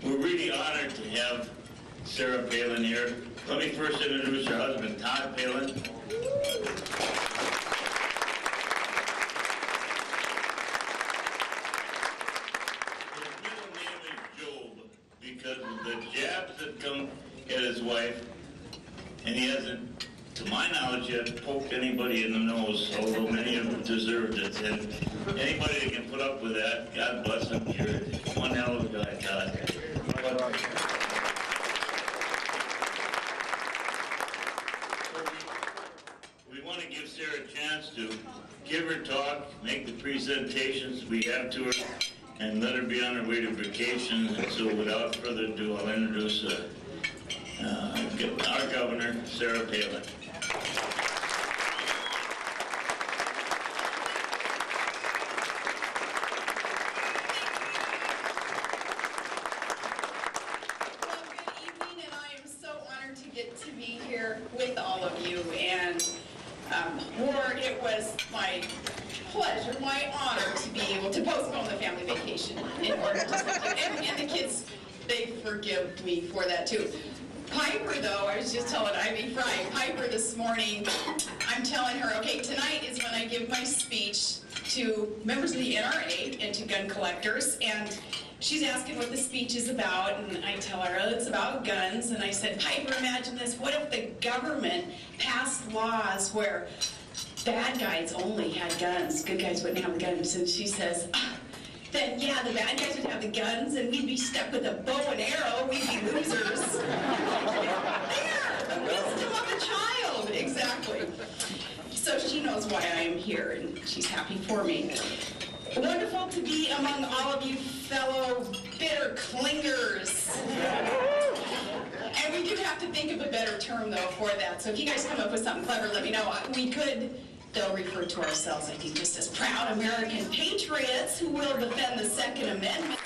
We're really honored to have Sarah Palin here. Let me first introduce her husband, Todd Palin. His middle name is Job because of the jabs that come at his wife, and he hasn't, to my knowledge, yet poked anybody in the nose, although many of them deserved it. And anybody that can put up with that, God bless him. You're one hell of a guy, Todd. We want to give Sarah a chance to give her talk, make the presentations we have to her, and let her be on her way to vacation. And so without further ado, I'll introduce our governor, Sarah Palin. To be here with all of you, and Ward, it was my pleasure, my honor to be able to postpone the family vacation in order to and the kids, they forgive me for that too. Piper, though, I was just telling Ivy Fry, Piper this morning, I'm telling her, okay, tonight is when I give my speech to members of the NRA and to gun collectors, and she's asking what the speech is about, and I tell her it's about guns, and I said, Piper, imagine this, what if the government passed laws where bad guys only had guns, good guys wouldn't have the guns? And she says, then yeah, the bad guys would have the guns, and we'd be stuck with a bow and arrow, we'd be losers. There, the wisdom of a child, exactly. So she knows why I am here, and she's happy for me. Wonderful to be among all of you fellow bitter clingers. And we do have to think of a better term, though, for that. So if you guys come up with something clever, let me know. We could, though, refer to ourselves, I think, just as proud American patriots who will defend the Second Amendment.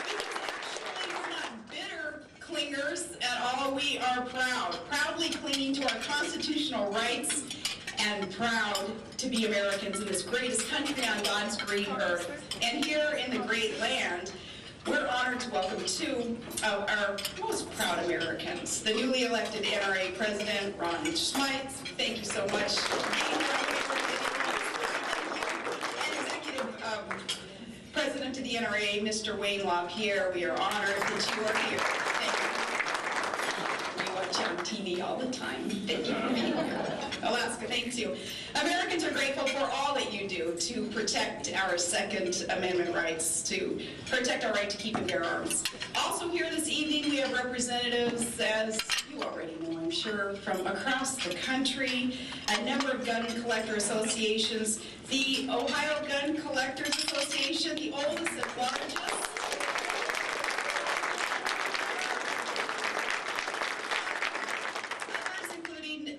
Because actually, we're not bitter clingers at all. We are proud, proudly clinging to our constitutional rights, and proud to be Americans in this greatest country on God's green earth. And here in the great land, we're honored to welcome two of our most proud Americans, the newly elected NRA President, Ron Schmeitz. Thank you so much for being here. And Executive President of the NRA, Mr. Wayne LaPierre. We are honored that you are here. Thank you. We watch you on TV all the time. Thank you for being here. Alaska, thanks you. Americans are grateful for all that you do to protect our Second Amendment rights, to protect our right to keep and bear arms. Also here this evening, we have representatives, as you already know, I'm sure, from across the country, a number of gun collector associations, the Ohio Gun Collectors Association, the oldest and largest.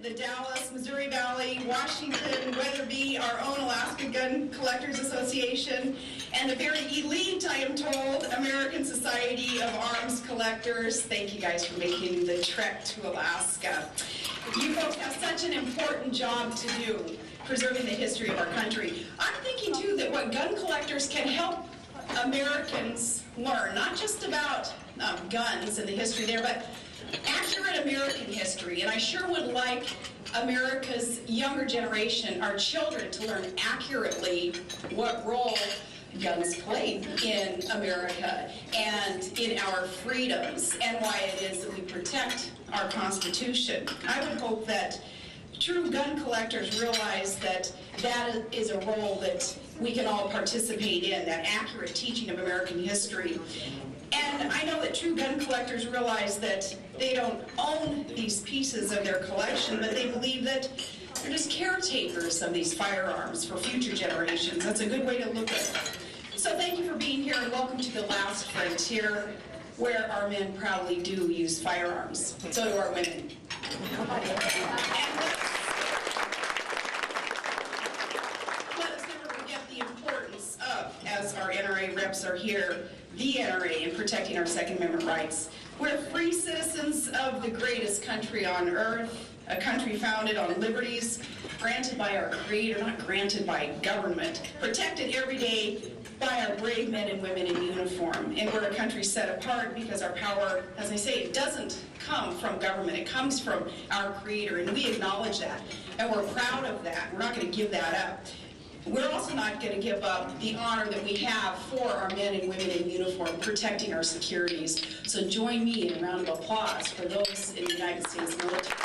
The Dallas, Missouri Valley, Washington, Weatherby, our own Alaska Gun Collectors Association, and the very elite, I am told, American Society of Arms Collectors. Thank you guys for making the trek to Alaska. You folks have such an important job to do, preserving the history of our country. I'm thinking, too, that what gun collectors can help Americans learn, not just about guns and the history there, but accurate American history, and I sure would like America's younger generation, our children, to learn accurately what role guns played in America and in our freedoms, and why it is that we protect our Constitution. I would hope that true gun collectors realize that that is a role that we can all participate in, that accurate teaching of American history. And I know that true gun collectors realize that they don't own these pieces of their collection, but they believe that they're just caretakers of these firearms for future generations. That's a good way to look at it. So thank you for being here, and welcome to the last frontier, where our men proudly do use firearms. So do our women. And let's never forget the importance of, as our NRA reps are here, the NRA in protecting our Second Amendment rights. We're free citizens of the greatest country on earth, a country founded on liberties granted by our Creator, not granted by government, protected every day by our brave men and women in uniform. And we're a country set apart because our power, as I say, it doesn't come from government. It comes from our Creator, and we acknowledge that. And we're proud of that. We're not going to give that up. We're also not going to give up the honor that we have for our men and women in uniform protecting our securities. So join me in a round of applause for those in the United States military.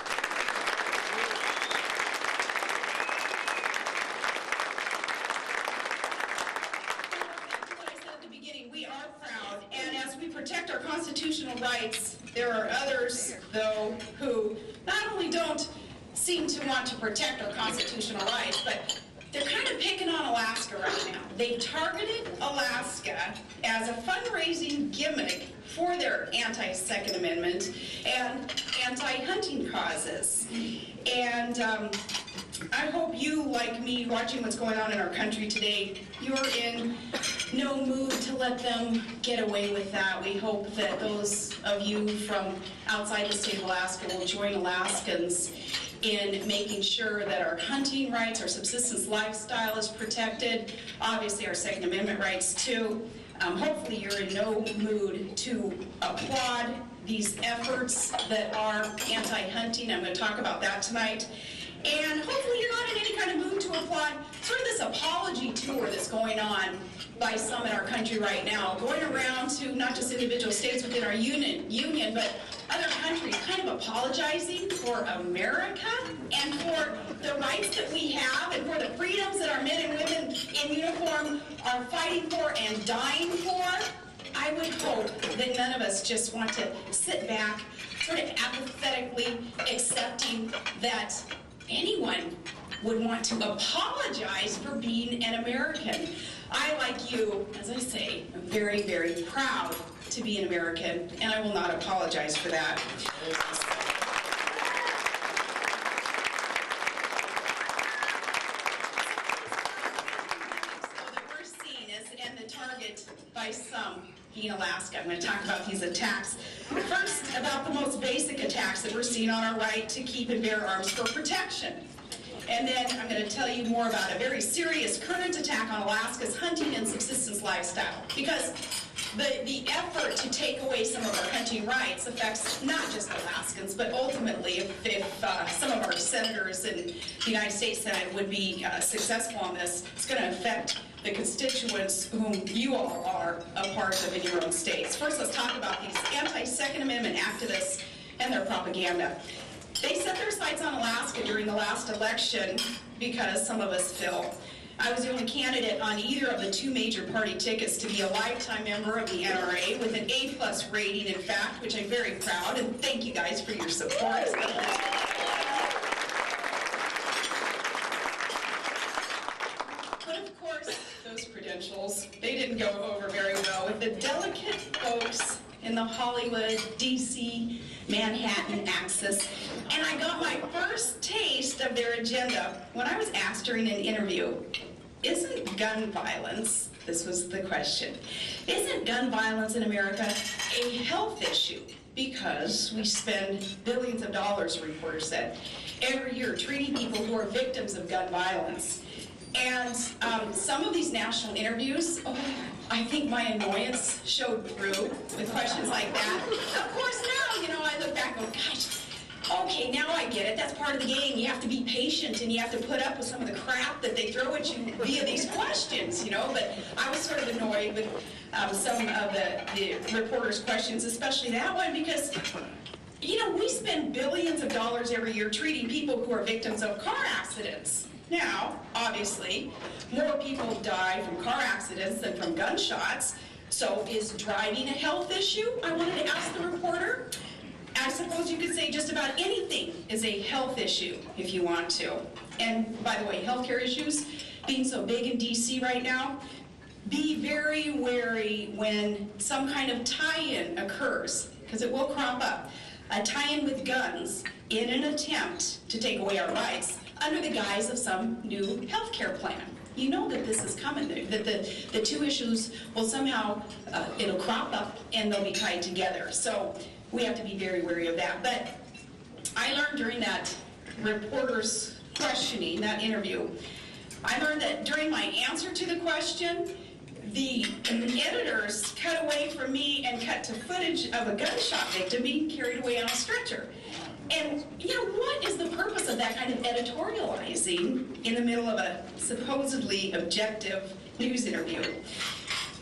Protect our constitutional rights. There are others, though, who not only don't seem to want to protect our constitutional rights, but they're kind of picking on Alaska right now. They targeted Alaska as a fundraising gimmick for their anti-Second Amendment and anti-hunting causes. And I hope you, like me, watching what's going on in our country today, you're in no mood to let them get away with that. We hope that those of you from outside the state of Alaska will join Alaskans in making sure that our hunting rights, our subsistence lifestyle is protected, obviously our Second Amendment rights too. Hopefully you're in no mood to applaud these efforts that are anti-hunting. I'm going to talk about that tonight. And hopefully you're not in any kind of mood to applaud sort of this apology tour that's going on by some in our country right now, going around to not just individual states within our union, but other countries, kind of apologizing for America and for the rights that we have and for the freedoms that our men and women in uniform are fighting for and dying for. I would hope that none of us just want to sit back, sort of apathetically accepting that anyone would want to apologize for being an American. I, like you, as I say, am very, very proud to be an American, and I will not apologize for that. So that we're seen as, and the target by some being Alaska. I'm going to talk about these attacks. First, about the most basic attacks that we're seeing on our right to keep and bear arms for protection. And then I'm going to tell you more about a very serious current attack on Alaska's hunting and subsistence lifestyle. Because the effort to take away some of our hunting rights affects not just Alaskans, but ultimately, if some of our senators in the United States Senate would be successful on this, it's going to affect the constituents whom you all are a part of in your own states. First, let's talk about these anti-Second Amendment activists and their propaganda. They set their sights on Alaska during the last election because some of us feel I was the only candidate on either of the two major party tickets to be a lifetime member of the NRA with an A+ rating, in fact, which I'm very proud, and thank you guys for your support. But of course, those credentials, they didn't go over very well with the delicate folks in the Hollywood, D.C., Manhattan axis. And I got my first taste of their agenda when I was asked during an interview, isn't gun violence, this was the question, isn't gun violence in America a health issue? Because we spend billions of dollars, a reporter said, every year treating people who are victims of gun violence. And some of these national interviews, I think my annoyance showed through with questions like that. Of course now, I look back and go, gosh, okay, now I get it. That's part of the game. You have to be patient and you have to put up with some of the crap that they throw at you via these questions, But I was sort of annoyed with some of the reporters' questions, especially that one, because we spend billions of dollars every year treating people who are victims of car accidents. Now, obviously, more people die from car accidents than from gunshots. So is driving a health issue? I wanted to ask the reporter. I suppose you could say just about anything is a health issue if you want to. And by the way, healthcare issues being so big in D.C. right now, be very wary when some kind of tie-in occurs, because it will crop up. A tie-in with guns in an attempt to take away our rights under the guise of some new health care plan. You know that this is coming, that the two issues will somehow, it'll crop up and they'll be tied together. So we have to be very wary of that. But I learned during that reporter's questioning, that interview, I learned that during my answer to the question, the editors cut away from me and cut to footage of a gunshot victim being carried away on a stretcher. And, what is the purpose of that kind of editorializing in the middle of a supposedly objective news interview?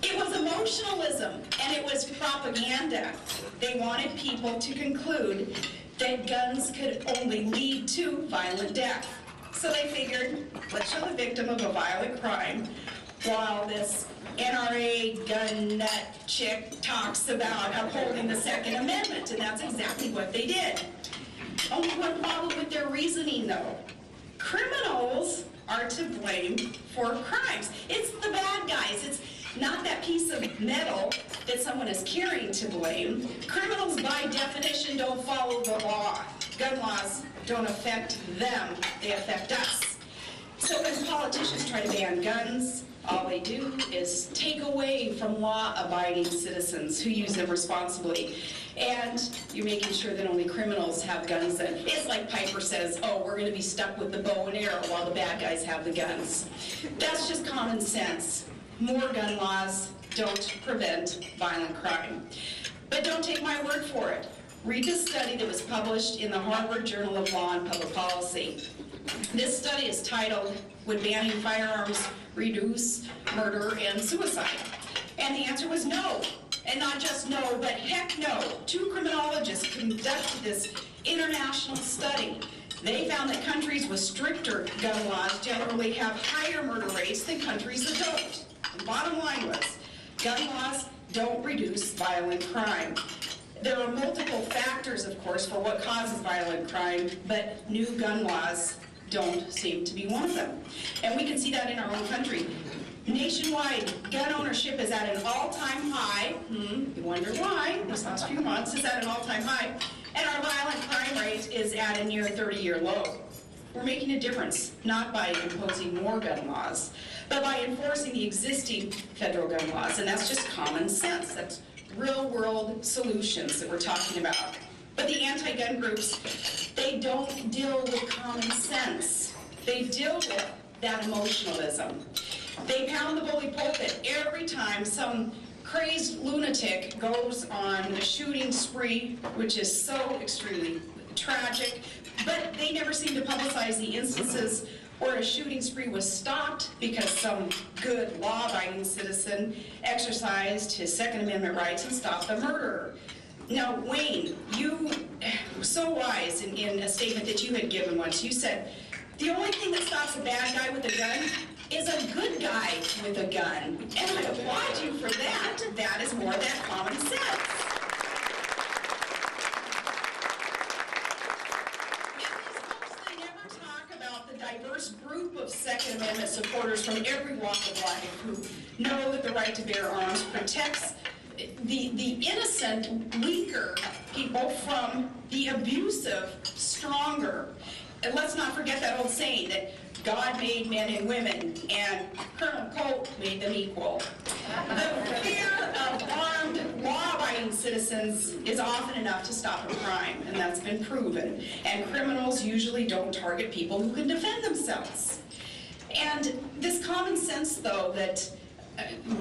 It was emotionalism, and it was propaganda. They wanted people to conclude that guns could only lead to violent death. So they figured, let's show the victim of a violent crime while this NRA gun nut chick talks about upholding the Second Amendment, and that's exactly what they did. Only one problem with their reasoning, though. Criminals are to blame for crimes. It's the bad guys. It's not that piece of metal that someone is carrying to blame. Criminals, by definition, don't follow the law. Gun laws don't affect them. They affect us. So when politicians try to ban guns, all they do is take away from law-abiding citizens who use them responsibly. And you're making sure that only criminals have guns. And it's like Piper says, oh, we're going to be stuck with the bow and arrow while the bad guys have the guns. That's just common sense. More gun laws don't prevent violent crime. But don't take my word for it. Read the study that was published in the Harvard Journal of Law and Public Policy. This study is titled, Would Banning Firearms Reduce Murder and Suicide? And the answer was no. And not just no, but heck no. 2 criminologists conducted this international study. They found that countries with stricter gun laws generally have higher murder rates than countries that don't. The bottom line was, gun laws don't reduce violent crime. There are multiple factors, of course, for what causes violent crime, but new gun laws don't seem to be one of them. And we can see that in our own country. Nationwide, gun ownership is at an all-time high. You wonder why? These last few months is at an all-time high. And our violent crime rate is at a near 30-year low. We're making a difference, not by imposing more gun laws, but by enforcing the existing federal gun laws. And that's just common sense. That's real-world solutions that we're talking about. But the anti-gun groups, they don't deal with common sense. They deal with that emotionalism. They pound the bully pulpit every time some crazed lunatic goes on a shooting spree, which is so extremely tragic, but they never seem to publicize the instances where a shooting spree was stopped because some good law-abiding citizen exercised his Second Amendment rights and stopped the murderer. Now, Wayne, you were so wise in a statement that you had given once. You said, the only thing that stops a bad guy with a gun is a good guy with a gun. And I applaud you for that. That is more than common sense. They never talk about the diverse group of Second Amendment supporters from every walk of life who know that the right to bear arms protects the innocent, weaker people from the abusive, stronger. And let's not forget that old saying that God made men and women, and Colonel Colt made them equal. The fear of armed, law-abiding citizens is often enough to stop a crime, and that's been proven. And criminals usually don't target people who can defend themselves. And this common sense, though, that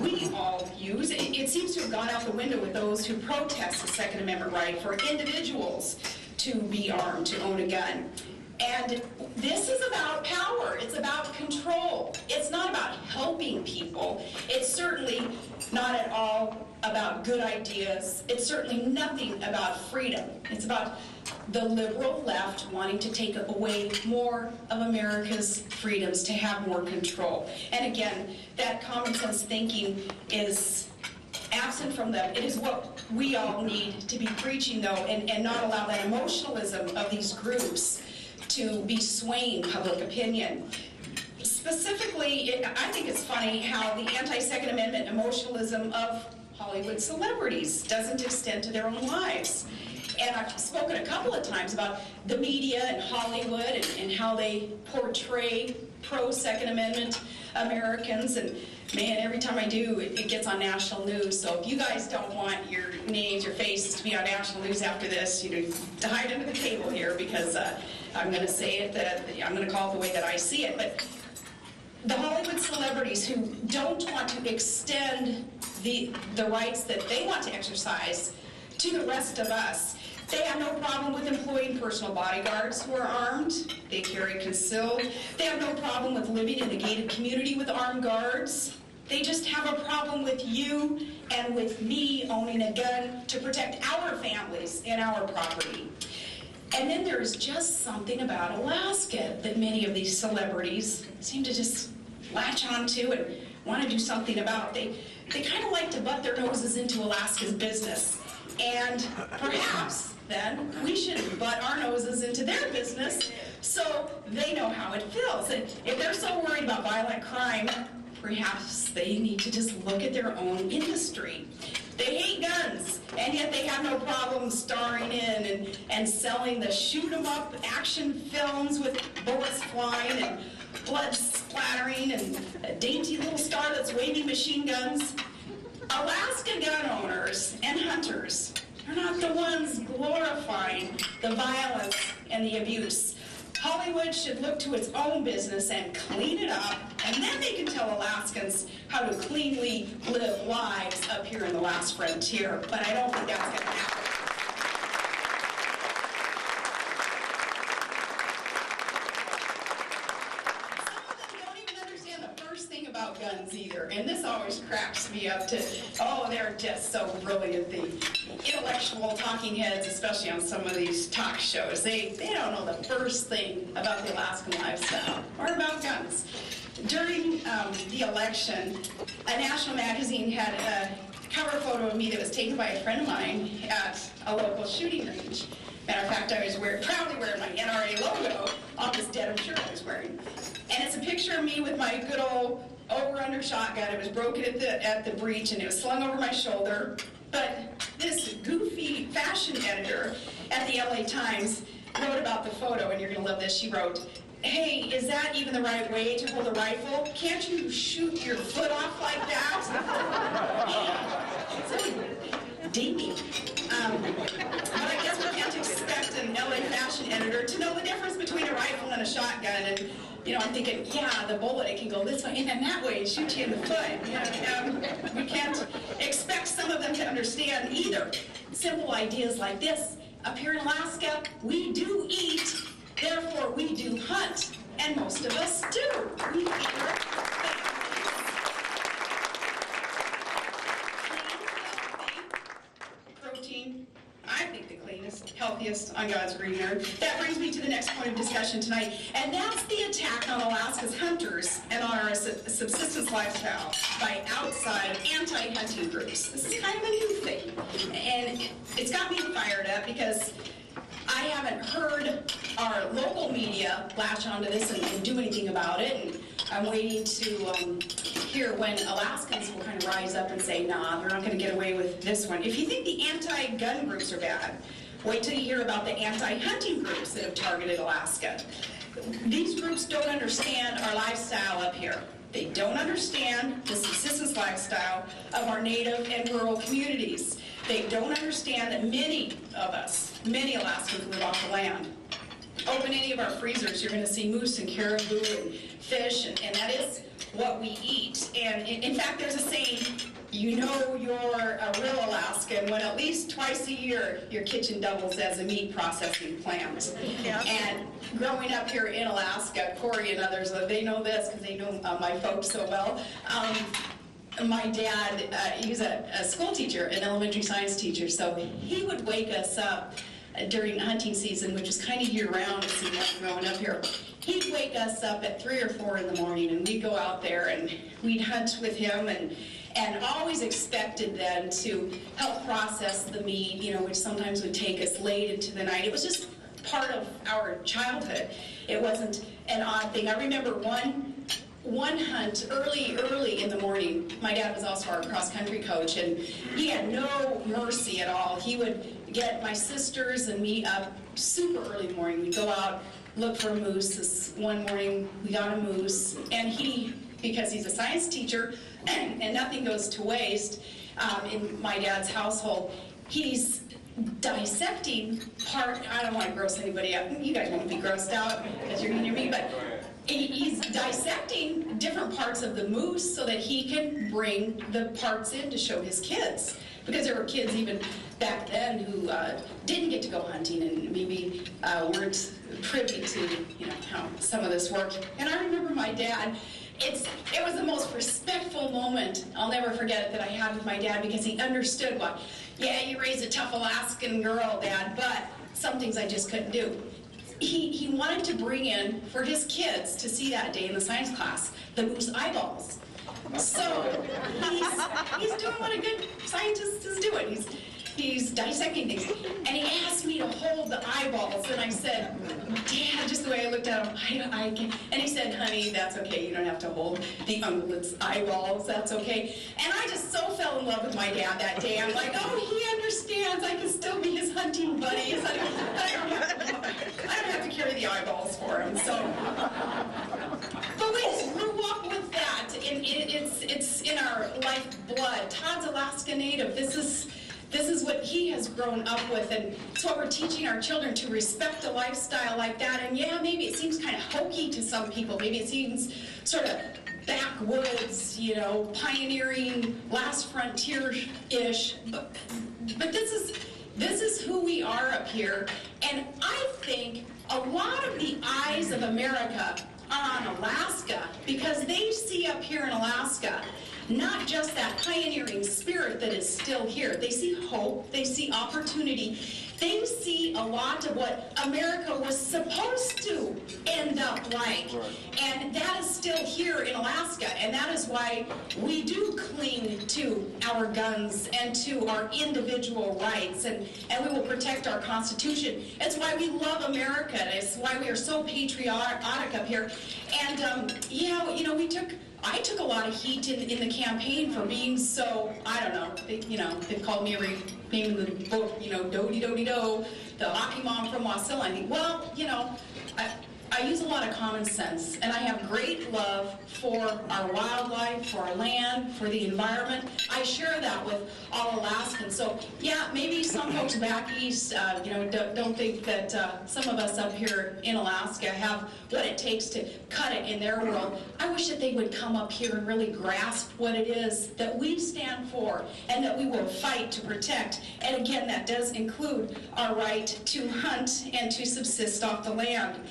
we all use, it seems to have gone out the window with those who protest the Second Amendment right for individuals to be armed, to own a gun. And this is about power. It's about control. It's not about helping people. It's certainly not at all about good ideas. It's certainly nothing about freedom. It's about the liberal left wanting to take away more of America's freedoms, to have more control. And again, that common sense thinking is absent from them. It is what we all need to be preaching, though, and not allow that emotionalism of these groups to be swaying public opinion. Specifically, I think it's funny how the anti-Second Amendment emotionalism of Hollywood celebrities doesn't extend to their own lives. And I've spoken a couple of times about the media and Hollywood and how they portray pro-Second Amendment Americans. And man, every time I do, it gets on national news. So if you guys don't want your names, your faces to be on national news after this, hide under the table here, because I'm going to say it, I'm going to call it the way that I see it. But the Hollywood celebrities who don't want to extend the rights that they want to exercise to the rest of us. They have no problem with employing personal bodyguards who are armed. They carry concealed. They have no problem with living in a gated community with armed guards. They just have a problem with you and with me owning a gun to protect our families and our property. And then there's just something about Alaska that many of these celebrities seem to just latch onto and want to do something about. They kind of like to butt their noses into Alaska's business. And perhaps then we should butt our noses into their business so they know how it feels. And if they're so worried about violent crime, perhaps they need to just look at their own industry. They hate guns, and yet they have no problem starring in and selling the shoot-'em-up action films with bullets flying and blood splattering and a dainty little star that's waving machine guns. Alaska gun owners and hunters are not the ones glorifying the violence and the abuse. Hollywood should look to its own business and clean it up, and then they can tell Alaskans how to cleanly live lives up here in the last frontier. But I don't think that's going to happen. About guns either, and this always cracks me up to, oh, they're just so brilliant, the intellectual talking heads, especially on some of these talk shows. They don't know the first thing about the Alaskan lifestyle or about guns. During the election, a national magazine had a cover photo of me that was taken by a friend of mine at a local shooting range. Matter of fact, I was proudly wearing my NRA logo on this denim shirt I was wearing. And it's a picture of me with my good old over-under shotgun. It was broken at the breech, and it was slung over my shoulder. But this goofy fashion editor at the LA Times wrote about the photo, and you're going to love this. She wrote, "Hey, is that even the right way to hold a rifle? Can't you shoot your foot off like that?" So dingy. But I guess we can't expect an LA fashion editor to know the difference between a rifle and a shotgun. And I'm thinking, yeah, the bullet, it can go this way and that way and shoot you in the foot. We can't expect some of them to understand either. Simple ideas like this. Up here in Alaska, we do eat, therefore we do hunt. And most of us do. We feed our families. Protein. I think the cleanest, healthiest on God's green earth. That brings me to the next point of discussion tonight, and that's the attack on Alaska's hunters and on our subsistence lifestyle by outside anti-hunting groups. This is kind of a new thing, and it's got me fired up because I haven't heard our local media latch onto this and do anything about it, and I'm waiting to hear when Alaskans will kind of rise up and say, nah, they're not going to get away with this one. If you think the anti-gun groups are bad, wait till you hear about the anti-hunting groups that have targeted Alaska. These groups don't understand our lifestyle up here. They don't understand the subsistence lifestyle of our native and rural communities. They don't understand that many of us, many Alaskans live off the land. Open any of our freezers, you're going to see moose and caribou and fish, and that is what we eat. And in fact, there's a saying, you know you're a real Alaskan when at least twice a year your kitchen doubles as a meat processing plant. Yeah. And growing up here in Alaska, Corey and others, they know this because they know my folks so well. My dad, he was a school teacher, an elementary science teacher, so he would wake us up during hunting season, which is kind of year-round, it seemed like growing up here. He'd wake us up at 3 or 4 in the morning, and we'd go out there, and we'd hunt with him, and always expected then to help process the meat, which sometimes would take us late into the night. It was just part of our childhood. It wasn't an odd thing. I remember one hunt early in the morning. My dad was also our cross-country coach, and he had no mercy at all. He would get my sisters and me up super early in the morning. We'd go out, look for a moose. This one morning, we got a moose, and he, because he's a science teacher, and nothing goes to waste in my dad's household, he's dissecting part. I don't want to gross anybody out. You guys won't be grossed out because you're going to hear me, but he's dissecting different parts of the moose so that he can bring the parts in to show his kids. Because there were kids even back then who didn't get to go hunting and maybe weren't privy to, you know, how some of this worked. And I remember my dad. It was the most respectful moment, I'll never forget it, that I had with my dad, because he understood what, yeah, you raised a tough Alaskan girl, Dad, but some things I just couldn't do. He wanted to bring in, for his kids to see that day in the science class, the moose eyeballs. So he's doing what a good scientist is doing. He's dissecting things. And he asked me to hold the eyeballs, and I said, Dad, just the way I looked at him, I can. And he said, honey, that's okay. You don't have to hold the ungulate's eyeballs. That's okay. And I just so fell in love with my dad that day. I'm like, oh, he understands. I can still be his hunting buddy. I don't have to carry the eyeballs for him. So, but we just grew up with that. It's in our lifeblood. Todd's Alaska Native. This is what he has grown up with, and it's what we're teaching our children, to respect a lifestyle like that. And yeah, maybe it seems kind of hokey to some people. Maybe it seems sort of backwoods, you know, pioneering, last frontier-ish. But this is who we are up here. And I think a lot of the eyes of America are on Alaska, because they see up here in Alaska not just that pioneering spirit that is still here. They see hope, they see opportunity, they see a lot of what America was supposed to end up like. And that is still here in Alaska, and that is why we do cling to our guns and to our individual rights, and we will protect our Constitution. It's why we love America. It's why we are so patriotic up here. And yeah, you know, I took a lot of heat in the campaign for being so, I don't know, they called me every name in the book, you know, do-de-do-de-do, the hockey mom from Wasilla. I think, well, you know, I use a lot of common sense, and I have great love for our wildlife, for our land, for the environment. I share that with all Alaskans. So yeah, maybe some folks back east, you know, don't think that some of us up here in Alaska have what it takes to cut it in their world. I wish that they would come up here and really grasp what it is that we stand for and that we will fight to protect. And again, that does include our right to hunt and to subsist off the land.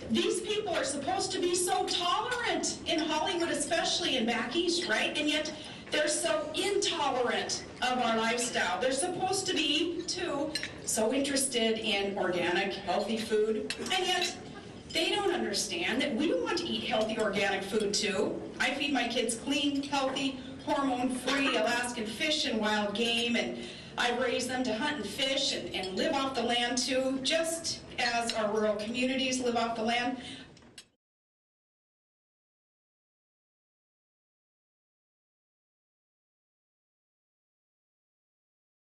These people are supposed to be so tolerant, in Hollywood especially, and back east, right? And yet they're so intolerant of our lifestyle. They're supposed to be, too, so interested in organic, healthy food, and yet they don't understand that we want to eat healthy, organic food, too. I feed my kids clean, healthy, hormone-free Alaskan fish and wild game, and I raise them to hunt and fish and live off the land, too, just as our rural communities live off the land.